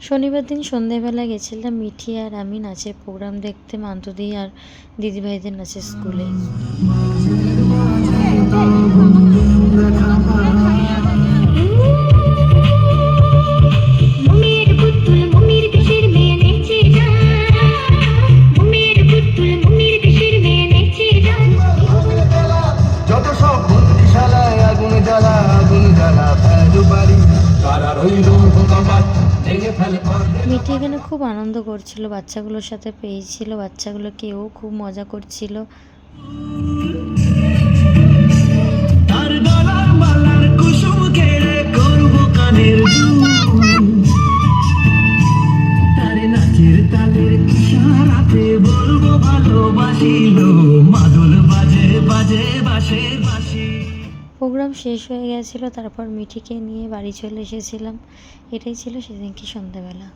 শনিবার দিন সন্ধেবেলা গেছিলাম মিঠি আর আমি নাচের প্রোগ্রাম দেখতে মান্তুদি আর দিদিভাইদের নাচের স্কুলে। মিঠি এখানে খুব আনন্দ করছিল, বাচ্চাগুলোর সাথে পেয়েছিল, বাচ্চাগুলোকেও খুব মজা করছিল। প্রোগ্রাম শেষ হয়ে গেছিল, তারপর মিঠিকে নিয়ে বাড়ি চলে এসেছিলাম। এটাই ছিল সেদিনকে সন্ধ্যাবেলা।